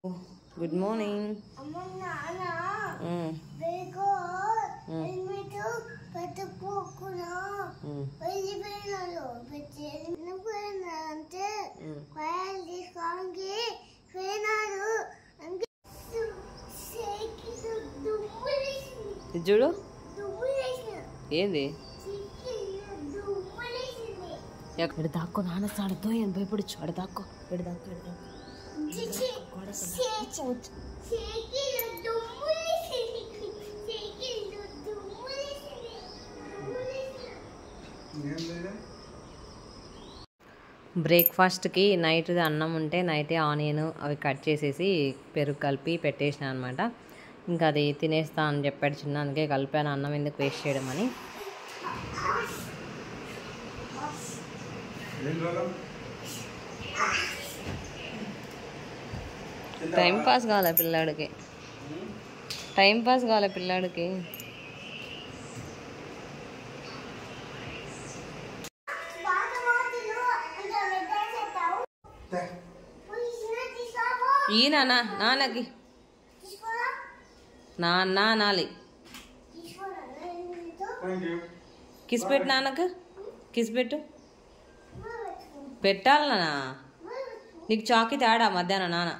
Good morning. చూడు ఏంది ఎక్కడ దాక్కో నాన్న సాడతో ఏం భయపడచ్చు అడ దాక్కో ఎడ దాక్కో ఎడ దాక్కో బ్రేక్ఫాస్ట్కి నైట్ అన్నం ఉంటే నైటే ఆనియన్ అవి కట్ చేసేసి పెరుగు కలిపి పెట్టేసిన అనమాట. ఇంకా అది తినేస్తా అని చెప్పాడు చిన్న, అందుకే కలిపాను అన్నం ఎందుకు వేస్ట్ చేయడం అని. టైం పాస్ కాలే పిల్లాడికి, టైం పాస్ కాలే పిల్లాడికి. ఈ నాన్న నాన్నకి నాన్న నాలి కిస్ పెట్టు, నాన్నకు కిస్ పెట్టు. పెట్టాలి నాన్న, నీకు చాకి తేడా మధ్యాహ్నం నాన్న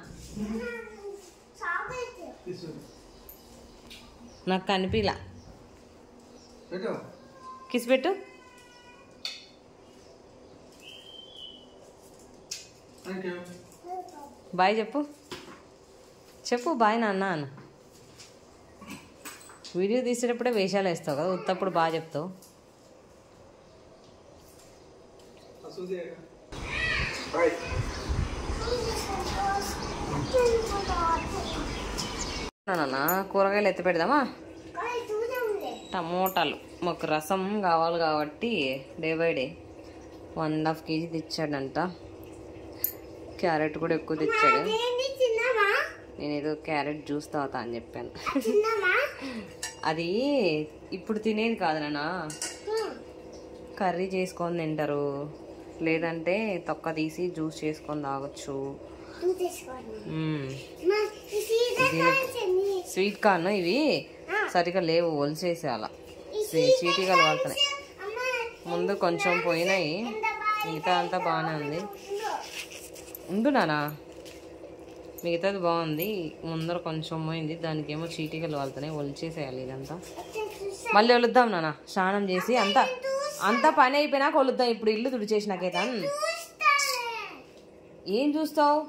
నాకు కనిపిలా. కిస్ పెట్టు. బాయ్ చెప్పు, చెప్పు బాయ్ నాన్న అన్న. వీడియో తీసేటప్పుడే వేషాలు వేస్తావు కదా, ఉత్తప్పుడు బాగా చెప్తావు. నాన్న కూరగాయలు ఎత్తి పెడదామా? టమోటాలు మాకు రసం కావాలి కాబట్టి డే బై డే 1.5 kg తెచ్చాడంట. క్యారెట్ కూడా ఎక్కువ తెచ్చాడు. నేను ఏదో క్యారెట్ జ్యూస్ తాగుతా అని చెప్పాను. అది ఇప్పుడు తినేది కాదు నాన్న, కర్రీ చేసుకొని తింటారు, లేదంటే తొక్క తీసి జ్యూస్ చేసుకొని తాగొచ్చు. స్వీట్ కార్న్ ఇవి సరిగా లేవు, ఒలిసేసి అలా చీటీగా వాళ్తున్నాయి. ముందు కొంచెం పోయినాయి, మిగతా అంతా బాగానే ఉంది. ఉండు నానా, మిగతాది బాగుంది, ముందర కొంచెం పోయింది, దానికి ఏమో చీటీగలు వాళ్తున్నాయి, ఒలిచేసేయాలి ఇదంతా. మళ్ళీ ఒలుద్దాం నాన్న, స్నానం చేసి అంతా పని అయిపోయినాక ఒలుద్దాం. ఇప్పుడు ఇల్లు తుడిచేసినాకైతే ఏం చూస్తావు?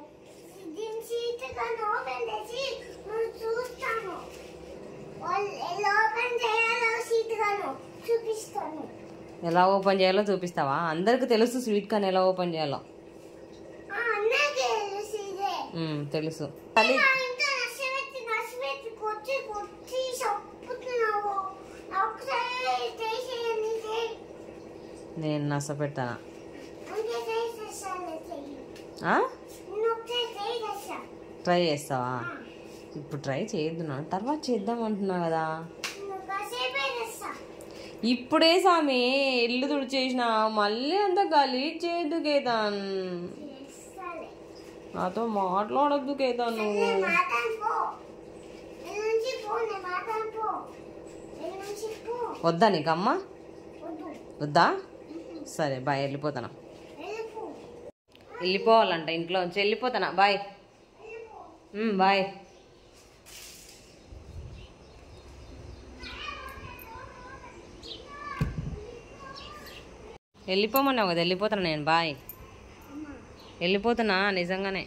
ఎలా ఓపెన్ చేయాలో చూపిస్తావా? అందరికి తెలుసు స్వీట్ కార్న్ ఎలా ఓపెన్ చేయాలో తెలుసు. నేను నస పెడతానా? ట్రై చేస్తావా? ఇప్పుడు ట్రై చేయొద్దున్నా, తర్వాత చేద్దాం అంటున్నా కదా. ఇప్పుడే సామి ఇల్లు తుడిచేసిన, మళ్ళీ అంత గలీజ్ చేయొద్దు కేతాన్, నాతో మాట్లాడొద్దు కేతాన్. నువ్వు వద్దా నీకమ్మ? వద్దా? సరే బాయ్, వెళ్ళిపోతానా. వెళ్ళిపోవాలంట, ఇంట్లో నుంచి వెళ్ళిపోతానా. Bye bye. వెళ్ళిపోమన్నావు కదా, వెళ్ళిపోతాను నేను. బాయ్, వెళ్ళిపోతున్నా నిజంగానే.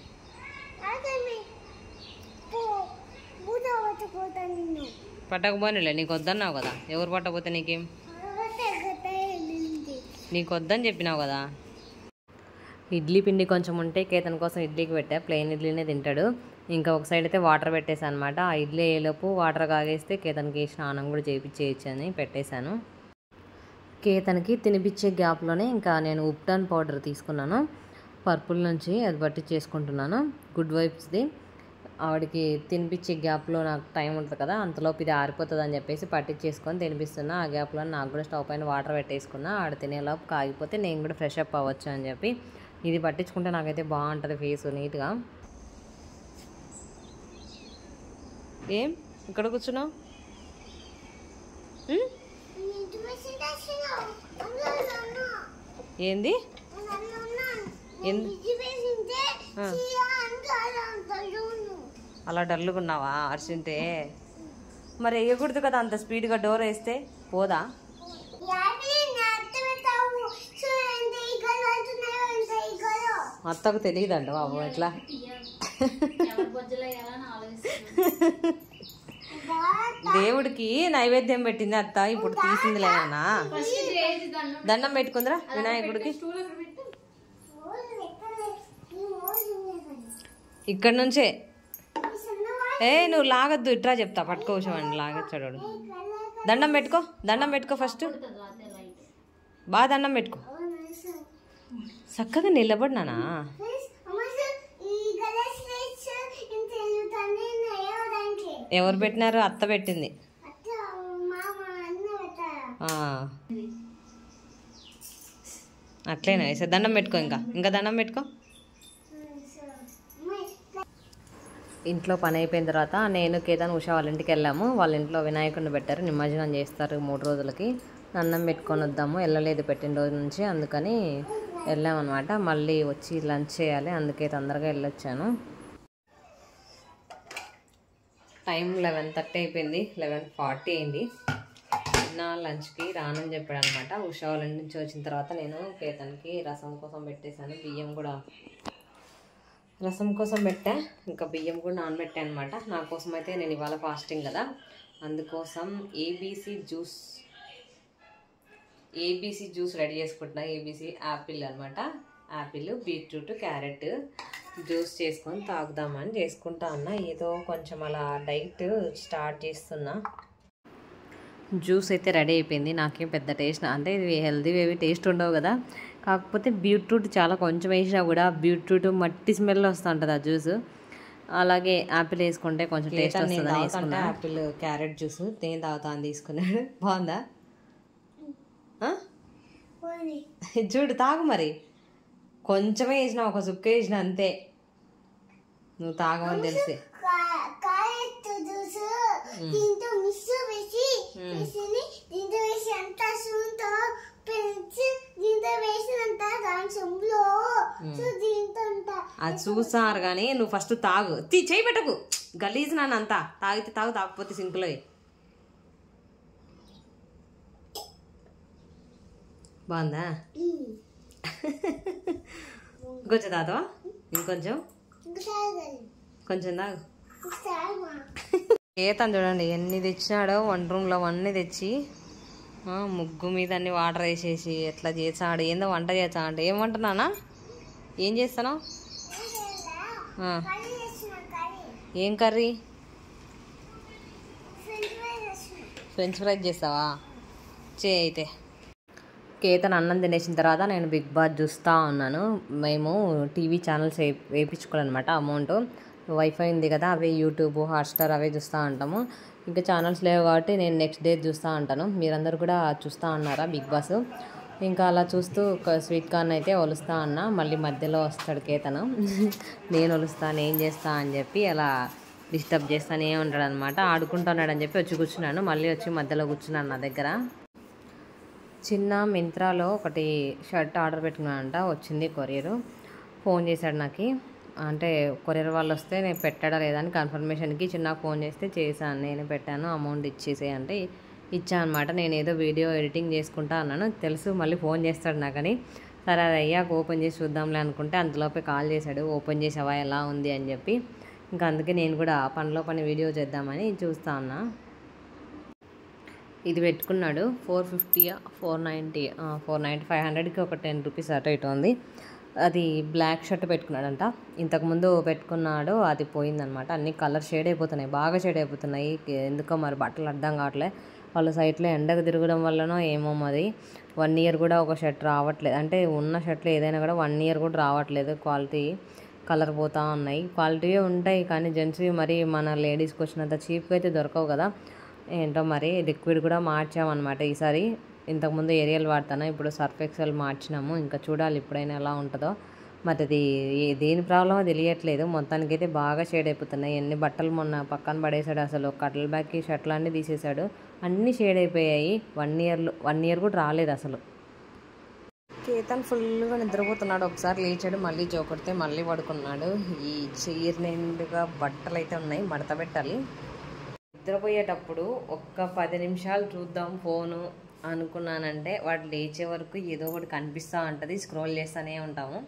పట్టకపోనిలే, నీకు వద్దన్నావు కదా. ఎవరు పట్టకపోతే నీకేం? నీకు వద్దని చెప్పినావు కదా. ఇడ్లీ పిండి కొంచెం ఉంటే కేతన్ కోసం ఇడ్లీకి పెట్టా, ప్లెయిన్ ఇడ్లీనే తింటాడు. ఇంకా ఒక సైడ్ అయితే వాటర్ పెట్టేశాను అనమాట. ఆ ఇడ్లీ అయ్యేలోపు వాటర్ కాగేస్తే కేతన్కి స్నానం కూడా చేయించేయచ్చు అని పెట్టేశాను. కేతన్కి తినిపించే గ్యాప్లోనే ఇంకా నేను ఉప్టాన్ పౌడర్ తీసుకున్నాను పర్పుల్ నుంచి, అది బట్టి చేసుకుంటున్నాను. గుడ్ వైబ్స్ది. ఆవిడకి తినిపించే గ్యాప్లో నాకు టైం ఉంటుంది కదా, అంతలోపు ఇది ఆరిపోతుంది అని చెప్పేసి పట్టించేసుకొని తినిపిస్తున్నా. ఆ గ్యాప్లో నాకు కూడా స్టవ్ పైన వాటర్ పెట్టేసుకున్నా, ఆడ తినేలోపు కాగిపోతే నేను కూడా ఫ్రెష్ అప్ అవ్వచ్చు అని చెప్పి. ఇది పట్టించుకుంటే నాకైతే బాగుంటుంది ఫేస్ నీట్గా. ఏం ఇక్కడ కూర్చున్నావు? ఏంది అలా డల్లుగా ఉన్నావా అరిచింటే? మరి వేయకూడదు కదా అంత స్పీడ్గా, డోర్ వేస్తే పోదా? అత్తకు తెలియదండి బాబు ఎట్లా. దేవుడికి నైవేద్యం పెట్టింది అత్త, ఇప్పుడు తీసింది లేనా? దండం పెట్టుకుందిరా వినాయకుడికి. ఇక్కడ నుంచే నువ్వు లాగద్దు, ఇట్రా చెప్తా, పట్టుకోవచ్చండి, లాగచ్చాడు. దండం పెట్టుకో, దండం పెట్టుకో, ఫస్ట్ బాగా దండం పెట్టుకో. చక్కగా నిలబడినానా? ఎవరు పెట్టినారు? అత్త పెట్టింది. అట్లేనా? సరే దండం పెట్టుకో, ఇంకా దండం పెట్టుకో. ఇంట్లో పని అయిపోయిన తర్వాత నేను కేతన్ ఉషా వాళ్ళ ఇంటికి వెళ్ళాము. వాళ్ళ ఇంట్లో వినాయకుడిని పెట్టారు, నిమజ్జనం చేస్తారు 3 రోజులకి. అన్నం పెట్టుకొని వద్దాము, వెళ్ళలేదు పెట్టిన రోజు నుంచి, అందుకని వెళ్ళామన్నమాట. మళ్ళీ వచ్చి లంచ్ చేయాలి, అందుకే తొందరగా వెళ్ళొచ్చాను. టైం 11:30 అయిపోయింది, 11:40 అయింది. నా లంచ్కి రానని చెప్పాడు అనమాట. ఉషా వాళ్ళ నుంచి వచ్చిన తర్వాత నేను కేతన్కి రసం కోసం పెట్టేశాను, బియ్యం కూడా రసం కోసం పెట్టా, ఇంకా బియ్యం కూడా నానబెట్టా అనమాట. నా కోసం అయితే నేను ఇవాళ ఫాస్టింగ్ కదా, అందుకోసం ఏబీసీ జ్యూస్ రెడీ చేసుకుంటున్నా. ఏబీసీ యాపిల్ అనమాట, యాపిల్, బీట్రూట్, క్యారెట్ జ్యూస్ చేసుకొని తాగుదామని చేసుకుంటా అన్నా. ఏదో కొంచెం అలా డైట్ స్టార్ట్ చేస్తున్నా. జ్యూస్ అయితే రెడీ అయిపోయింది. నాకేం పెద్ద టేస్ట్ అంటే ఇవి హెల్తీ ఏవి టేస్ట్ ఉండవు కదా, కాకపోతే బీట్రూట్ చాలా కొంచెం వేసినా కూడా బీట్రూట్ మట్టి స్మెల్ వస్తూ ఉంటుంది ఆ జ్యూస్. అలాగే యాపిల్ వేసుకుంటే కొంచెం టేస్ట్ వస్తుంది వేసుకుంటా. యాపిల్ క్యారెట్ జ్యూస్ నేను తాగుతా అని తీసుకున్నాడు. బాగుందా? చూడు తాగు, మరి కొంచెమే వేసిన, ఒక సుక్క వేసిన అంతే, నువ్వు తాగమని తెలిసి. అది చూసారు కానీ నువ్వు ఫస్ట్ తాగు, చేయి పెట్టకు, గలీజ్ నాన్న అంతా. తాగితే తాగు, తాగకపోతే సింపుల్ అయ్యి. బాగుందా? ఇంకొంచెం తాగుతావా? ఇంకొంచెం కొంచెం తాగు. కేతన్ చూడండి ఎన్ని తెచ్చినాడో, వంట రూమ్లో అవన్నీ తెచ్చి ముగ్గు మీద అన్ని వాటర్ వేసేసి ఎట్లా చేసాడు. ఏందో వంట చేసా అంటే ఏం వంట నాన్న? ఏం చేస్తాను? ఏం కర్రీ? ఫ్రెంచ్ ఫ్రైస్ చేస్తావా? అయితే కేతన్ అన్నం తినేసిన తర్వాత నేను బిగ్ బాస్ చూస్తూ ఉన్నాను. మేము టీవీ ఛానల్స్ వేయించుకోవాలన్నమాట. అమౌంట్ వైఫై ఉంది కదా, అవే యూట్యూబ్, హాట్స్టార్ అవే చూస్తూ ఉంటాము. ఇంకా ఛానల్స్ లేవు కాబట్టి నేను నెక్స్ట్ డే చూస్తూ ఉంటాను. మీరందరూ కూడా చూస్తూ ఉన్నారా బిగ్ బాస్? ఇంకా అలా చూస్తూ స్వీట్ కార్న్ అయితే ఒలుస్తా అన్నా. మళ్ళీ మధ్యలో వస్తాడు కేతను, నేను ఒలుస్తాను ఏం చేస్తా అని చెప్పి అలా డిస్టర్బ్ చేస్తానే ఉంటాడు అనమాట. ఆడుకుంటున్నాడు అని చెప్పి వచ్చి కూర్చున్నాను. మళ్ళీ వచ్చి మధ్యలో కూర్చున్నాను నా దగ్గర. చిన్న మింత్రాలో ఒకటి షర్ట్ ఆర్డర్ పెట్టుకున్నానంట, వచ్చింది కొరియర్. ఫోన్ చేశాడు నాకు, అంటే కొరియర్ వాళ్ళు వస్తే నేను పెట్టాడా లేదా అని కన్ఫర్మేషన్కి చిన్న ఫోన్ చేస్తే చేశాను, నేను పెట్టాను, అమౌంట్ ఇచ్చేసే అంటే ఇచ్చా అనమాట. నేను ఏదో వీడియో ఎడిటింగ్ చేసుకుంటా అన్నాను, తెలుసు మళ్ళీ ఫోన్ చేస్తాడు నాకని. సరే అది అయ్యాక ఓపెన్ చేసి చూద్దాంలే అనుకుంటే అంతలోపే కాల్ చేశాడు, ఓపెన్ చేసావా ఎలా ఉంది అని చెప్పి. ఇంకా అందుకే నేను కూడా పనిలో పని వీడియో చేద్దామని చూస్తా ఉన్నా. ఇది పెట్టుకున్నాడు 450 490 490 500కి ఒక 10 రూపీస్ అటు ఇటు ఉంది. అది బ్లాక్ షర్ట్ పెట్టుకున్నాడంట, ఇంతకుముందు పెట్టుకున్నాడు, అది పోయిందనమాట. అన్ని కలర్ షేడ్ అయిపోతున్నాయి, బాగా షేడ్ అయిపోతున్నాయి. ఎందుకో మరి బట్టలు అర్థం కావట్లేదు. వాళ్ళ సైట్లో ఎండకు తిరగడం వల్లనో ఏమో మరి 1 ఇయర్ కూడా ఒక షర్ట్ రావట్లేదు. అంటే ఉన్న షర్ట్లు ఏదైనా కూడా 1 ఇయర్ కూడా రావట్లేదు, క్వాలిటీ కలర్ పోతూ ఉన్నాయి. క్వాలిటీవే ఉంటాయి కానీ జెంట్స్వి మరి మన లేడీస్కి వచ్చినంత చీప్గా అయితే దొరకవు కదా. ఏంటో మరి లిక్విడ్ కూడా మార్చామన్నమాట ఈసారి. ఇంతకుముందు ఏరియల్ వాడతాను, ఇప్పుడు సర్ఫ్ ఎక్సెల్ మార్చినాము. ఇంకా చూడాలి ఇప్పుడైనా ఎలా ఉంటుందో. మరి అది దేని ప్రాబ్లమో తెలియట్లేదు. మొత్తానికైతే బాగా షేడ్ అయిపోతున్నాయి. ఎన్ని బట్టలు మొన్న పక్కన పడేసాడు, అసలు కట్టల బ్యాగ్కి షర్ట్లు అన్నీ తీసేసాడు, అన్నీ షేడ్ అయిపోయాయి. 1 ఇయర్ కూడా రాలేదు అసలు. కేతన్ ఫుల్గా నిద్రపోతున్నాడు. ఒకసారి లేచాడు, మళ్ళీ జోకొడితే మళ్ళీ పడుకున్నాడు. ఈ చైర్ నిండుగా బట్టలు అయితే ఉన్నాయి, మడత పెట్టాలి. నిద్రపోయేటప్పుడు ఒక్క 10 నిమిషాలు చూద్దాం ఫోను అనుకున్నానంటే వాడు లేచే వరకు ఏదో ఒకటి కనిపిస్తూ ఉంటుంది, స్క్రోల్ చేస్తూనే ఉంటాము.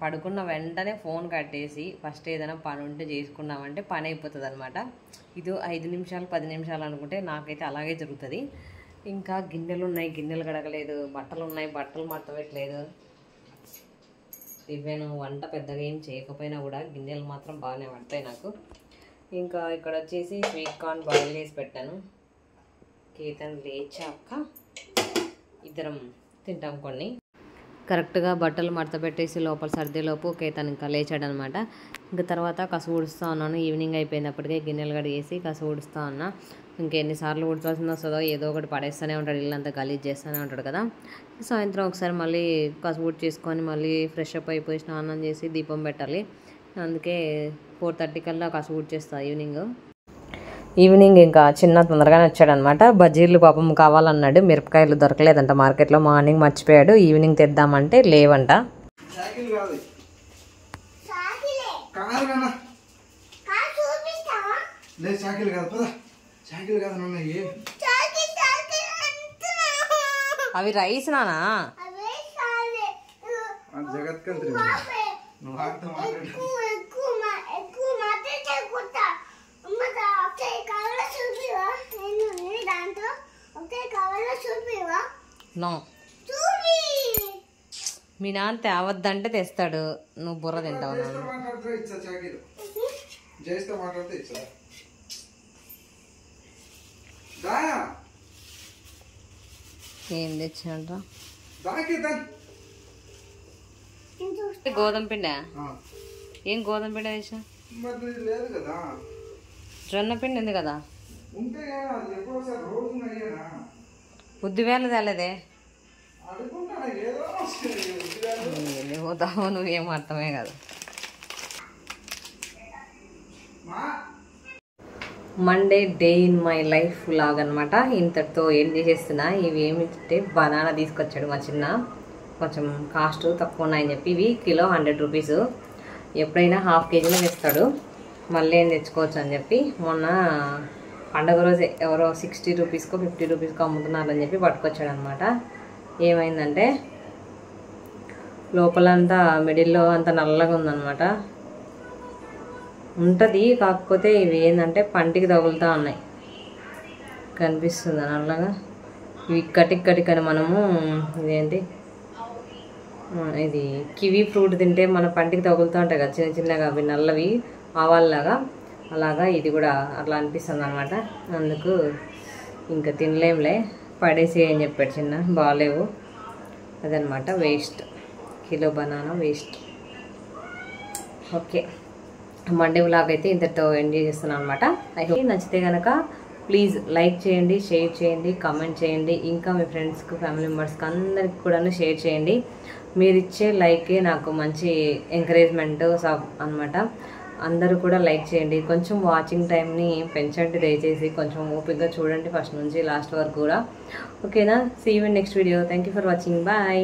పడుకున్న వెంటనే ఫోన్ కట్టేసి ఫస్ట్ ఏదైనా పని ఉంటే చేసుకున్నామంటే పని అయిపోతుంది అనమాట. ఇది 5 నిమిషాలు 10 నిమిషాలు అనుకుంటే నాకైతే అలాగే జరుగుతుంది. ఇంకా గిన్నెలు ఉన్నాయి, గిన్నెలు కడగలేదు, బట్టలు ఉన్నాయి, బట్టలు మడత పెట్టలేదు. ఇవేను వంట పెద్దగా ఏం చేయకపోయినా కూడా గిన్నెలు మాత్రం బాగానే పడతాయి నాకు. ఇంకా ఇక్కడ వచ్చేసి స్వీట్ కార్న్ బాయిల్ చేసి పెట్టాను. కేతన్ లేచాక ఇద్దరం తింటాం కొన్ని. కరెక్ట్గా బట్టలు మడత పెట్టేసి లోపల సర్దేలోపు కేతన్ ఇంకా లేచాడనమాట. ఇంకా తర్వాత కసు ఊడుస్తూ ఉన్నాను. ఈవినింగ్ అయిపోయినప్పటికే గిన్నెలు కడిగేసి కసు ఊడుస్తూ ఉన్నా. ఇంకెన్నిసార్లు ఊడ్చాల్సింది వస్తుందో, ఏదో ఒకటి పడేస్తూనే ఉంటాడు, ఇల్లంతా గలీజ్ చేస్తూనే ఉంటాడు కదా. సాయంత్రం ఒకసారి మళ్ళీ కసు ఊడి చేసుకొని మళ్ళీ ఫ్రెష్ అప్ అయిపోయి స్నానం చేసి దీపం పెట్టాలి. అందుకే 4:30 కల్లా కసు ఊడి చేస్తా ఈవినింగ్ ఇంకా చిన్న తొందరగానే వచ్చాడనమాట. బజ్జీలు పాపం కావాలన్నాడు, మిరపకాయలు దొరకలేదంట మార్కెట్లో. మార్నింగ్ మర్చిపోయాడు, ఈవినింగ్ తెద్దామంటే లేవంట. అవి రైస్ నానా, మీ నాన్న తేవద్దంటే తెస్తాడు, నువ్వు బుర్ర తింటావు. ఏం తెచ్చాడ్రా? గోధుమ పిండి. ఏం గోధుమ పిండి తెచ్చా? జొన్న పిండి ఉంది కదా. ఉద్దివేళ తేలేదే. పోతావు నువ్వేం అర్థమే కాదు. Monday day in my life log అనమాట. ఇంతటితో ఏం చేసేస్తున్నా. ఇవి ఏమిటంటే బనానా తీసుకొచ్చాడు మా చిన్న, కొంచెం కాస్ట్ తక్కువ ఉన్నాయని చెప్పి. ఇవి కిలో 100 రూపీస్. ఎప్పుడైనా ½ కేజీనే తెస్తాడు, మళ్ళీ ఏం తెచ్చుకోవచ్చు అని చెప్పి. మొన్న పండగ రోజే ఎవరో 60 రూపీస్కో 50 రూపీస్కో అమ్ముతున్నారని చెప్పి పట్టుకొచ్చాడు అనమాట. ఏమైందంటే లోపలంతా మిడిల్లో అంతా నల్లగా ఉందన్నమాట. ఉంటుంది, కాకపోతే ఇవి ఏంటంటే పంటికి తగులుతూ ఉన్నాయి, కనిపిస్తుంది నల్లగా. ఇవి ఇక్కటిక్కటికని మనము ఇదేంటి ఇది కివీ ఫ్రూట్ తింటే మన పంటికి తగులుతూ ఉంటాయి కదా చిన్న చిన్నగా, అవి నల్లవి ఆవాల్లాగా. అలాగా ఇది కూడా అట్లా అనిపిస్తుంది అనమాట. అందుకు ఇంకా తినలేంలే, పడేసి అని చెప్పాడు చిన్న, బాగాలేవు అదనమాట. Waste, kilo banana waste. Okay, Monday vlog అయితే ఇంతటితో ఎంజాయ్ చేస్తున్నాను అనమాట. ఐ హోప్ నచ్చితే కనుక ప్లీజ్ లైక్ చేయండి, షేర్ చేయండి, కామెంట్ చేయండి. ఇంకా మీ ఫ్రెండ్స్కి, ఫ్యామిలీ మెంబర్స్కి అందరికి కూడా షేర్ చేయండి. మీరు ఇచ్చే లైకే నాకు మంచి ఎంకరేజ్మెంట్ అనమాట. అందరూ కూడా లైక్ చేయండి. కొంచెం వాచింగ్ టైంని పెంచండి దయచేసి, కొంచెం ఓపికగా చూడండి ఫస్ట్ నుంచి లాస్ట్ వరకు కూడా. ఓకేనా? See you in next video. Thank you for watching. Bye.